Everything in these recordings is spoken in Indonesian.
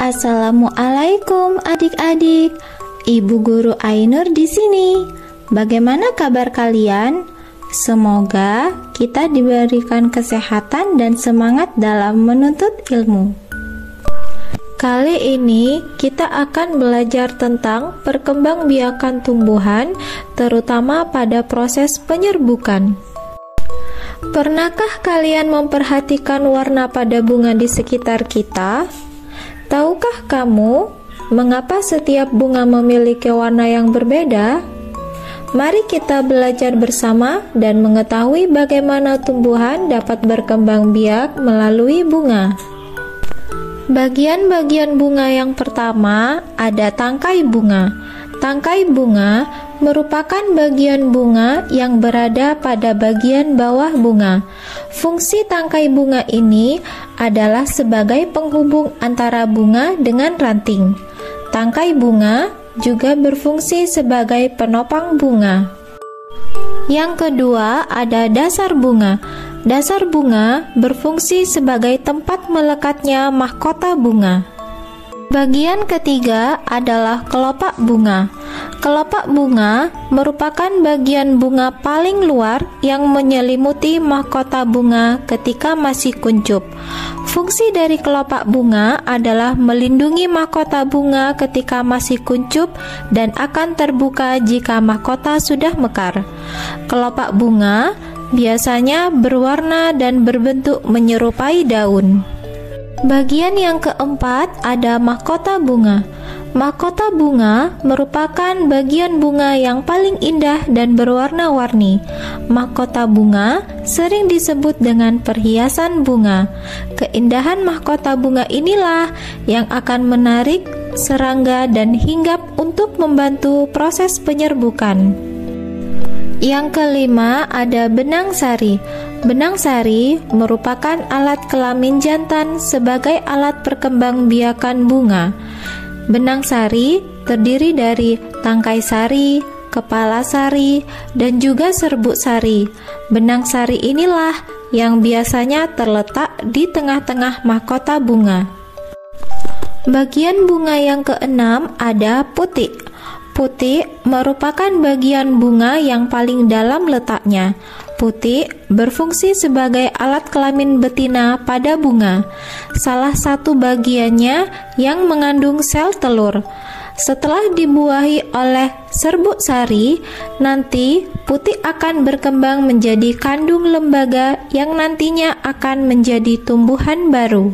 Assalamualaikum adik-adik. Ibu Guru Ainur di sini. Bagaimana kabar kalian? Semoga kita diberikan kesehatan dan semangat dalam menuntut ilmu. Kali ini kita akan belajar tentang perkembangbiakan tumbuhan, terutama pada proses penyerbukan. Pernahkah kalian memperhatikan warna pada bunga di sekitar kita? Tahukah kamu mengapa setiap bunga memiliki warna yang berbeda? Mari kita belajar bersama dan mengetahui bagaimana tumbuhan dapat berkembang biak melalui bunga. Bagian-bagian bunga yang pertama ada tangkai bunga. Tangkai bunga merupakan bagian bunga yang berada pada bagian bawah bunga. Fungsi tangkai bunga ini adalah sebagai penghubung antara bunga dengan ranting. Tangkai bunga juga berfungsi sebagai penopang bunga. Yang kedua ada dasar bunga. Dasar bunga berfungsi sebagai tempat melekatnya mahkota bunga. Bagian ketiga adalah kelopak bunga. Kelopak bunga merupakan bagian bunga paling luar yang menyelimuti mahkota bunga ketika masih kuncup. Fungsi dari kelopak bunga adalah melindungi mahkota bunga ketika masih kuncup dan akan terbuka jika mahkota sudah mekar. Kelopak bunga biasanya berwarna dan berbentuk menyerupai daun. Bagian yang keempat ada mahkota bunga. Mahkota bunga merupakan bagian bunga yang paling indah dan berwarna-warni. Mahkota bunga sering disebut dengan perhiasan bunga. Keindahan mahkota bunga inilah yang akan menarik serangga dan hinggap untuk membantu proses penyerbukan. Yang kelima ada benang sari. Benang sari merupakan alat kelamin jantan sebagai alat perkembangbiakan bunga. Benang sari terdiri dari tangkai sari, kepala sari, dan juga serbuk sari. Benang sari inilah yang biasanya terletak di tengah-tengah mahkota bunga. Bagian bunga yang keenam ada putik. Putik merupakan bagian bunga yang paling dalam letaknya. Putik berfungsi sebagai alat kelamin betina pada bunga. Salah satu bagiannya yang mengandung sel telur. Setelah dibuahi oleh serbuk sari, nanti putik akan berkembang menjadi kandung lembaga yang nantinya akan menjadi tumbuhan baru.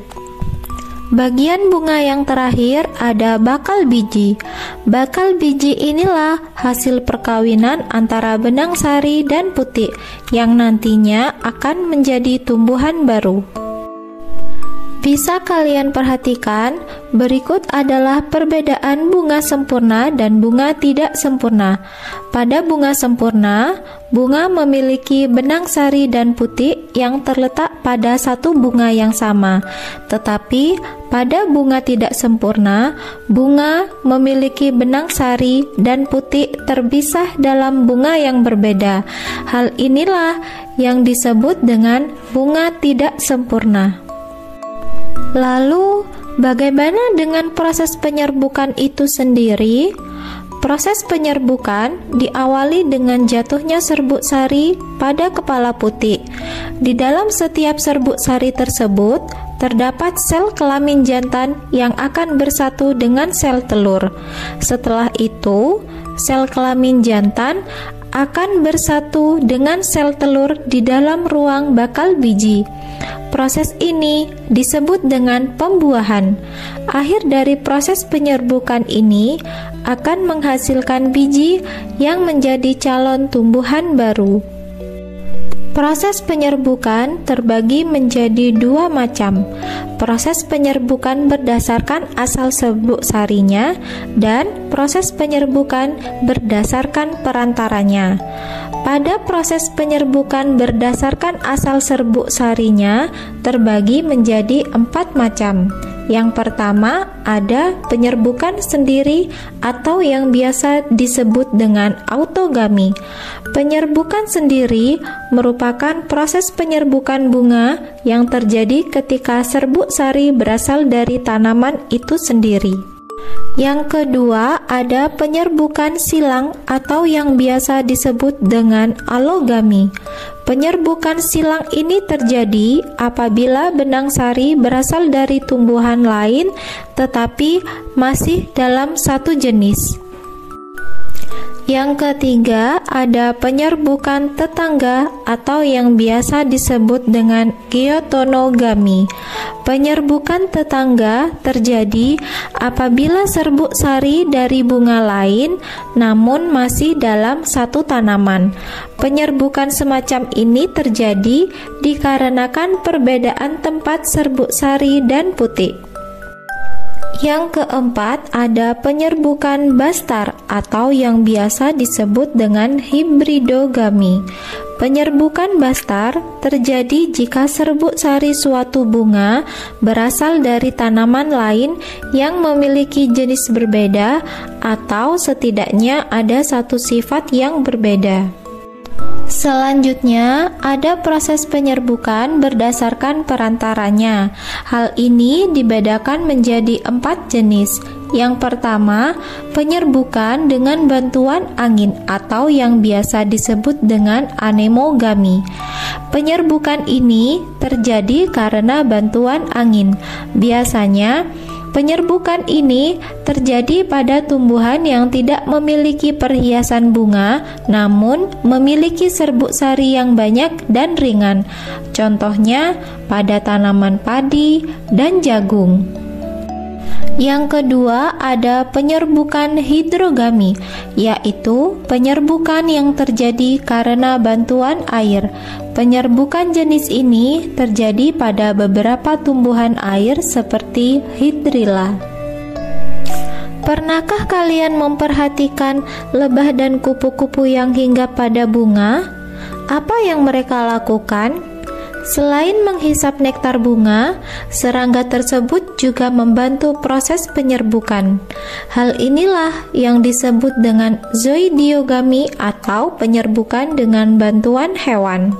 Bagian bunga yang terakhir ada bakal biji. Bakal biji inilah hasil perkawinan antara benang sari dan putik yang nantinya akan menjadi tumbuhan baru. Bisa kalian perhatikan, berikut adalah perbedaan bunga sempurna dan bunga tidak sempurna. Pada bunga sempurna, bunga memiliki benang sari dan putik yang terletak pada satu bunga yang sama. Tetapi pada bunga tidak sempurna, bunga memiliki benang sari dan putik terpisah dalam bunga yang berbeda. Hal inilah yang disebut dengan bunga tidak sempurna. Lalu, bagaimana dengan proses penyerbukan itu sendiri? Proses penyerbukan diawali dengan jatuhnya serbuk sari pada kepala putik. Di dalam setiap serbuk sari tersebut, terdapat sel kelamin jantan yang akan bersatu dengan sel telur. Setelah itu, sel kelamin jantan akan bersatu dengan sel telur di dalam ruang bakal biji. Proses ini disebut dengan pembuahan. Akhir dari proses penyerbukan ini akan menghasilkan biji yang menjadi calon tumbuhan baru. Proses penyerbukan terbagi menjadi dua macam. Proses penyerbukan berdasarkan asal serbuk sarinya dan proses penyerbukan berdasarkan perantaranya. Pada proses penyerbukan berdasarkan asal serbuk sarinya terbagi menjadi 4 macam, Yang pertama, ada penyerbukan sendiri atau yang biasa disebut dengan autogami. Penyerbukan sendiri merupakan proses penyerbukan bunga yang terjadi ketika serbuk sari berasal dari tanaman itu sendiri. Yang kedua, ada penyerbukan silang atau yang biasa disebut dengan alogami. Penyerbukan silang ini terjadi apabila benang sari berasal dari tumbuhan lain tetapi masih dalam satu jenis. Yang ketiga, ada penyerbukan tetangga atau yang biasa disebut dengan geotonogami. Penyerbukan tetangga terjadi apabila serbuk sari dari bunga lain namun masih dalam satu tanaman. Penyerbukan semacam ini terjadi dikarenakan perbedaan tempat serbuk sari dan putik. Yang keempat, ada penyerbukan bastar atau yang biasa disebut dengan hibridogami. Penyerbukan bastar terjadi jika serbuk sari suatu bunga berasal dari tanaman lain yang memiliki jenis berbeda atau setidaknya ada satu sifat yang berbeda. Selanjutnya, ada proses penyerbukan berdasarkan perantaranya. Hal ini dibedakan menjadi 4 jenis. Yang pertama, penyerbukan dengan bantuan angin atau yang biasa disebut dengan anemogami. Penyerbukan ini terjadi karena bantuan angin. Biasanya, penyerbukan ini terjadi pada tumbuhan yang tidak memiliki perhiasan bunga, namun memiliki serbuk sari yang banyak dan ringan. Contohnya pada tanaman padi dan jagung. Yang kedua, ada penyerbukan hidrogami, yaitu penyerbukan yang terjadi karena bantuan air. Penyerbukan jenis ini terjadi pada beberapa tumbuhan air seperti hidrilla. Pernahkah kalian memperhatikan lebah dan kupu-kupu yang hinggap pada bunga? Apa yang mereka lakukan? Selain menghisap nektar bunga, serangga tersebut juga membantu proses penyerbukan. Hal inilah yang disebut dengan zoidiogami atau penyerbukan dengan bantuan hewan.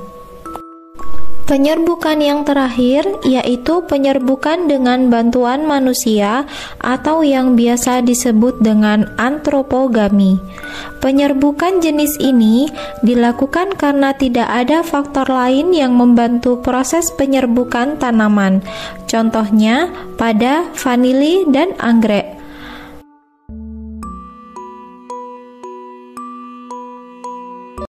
Penyerbukan yang terakhir yaitu penyerbukan dengan bantuan manusia atau yang biasa disebut dengan antropogami. Penyerbukan jenis ini dilakukan karena tidak ada faktor lain yang membantu proses penyerbukan tanaman. Contohnya pada vanili dan anggrek.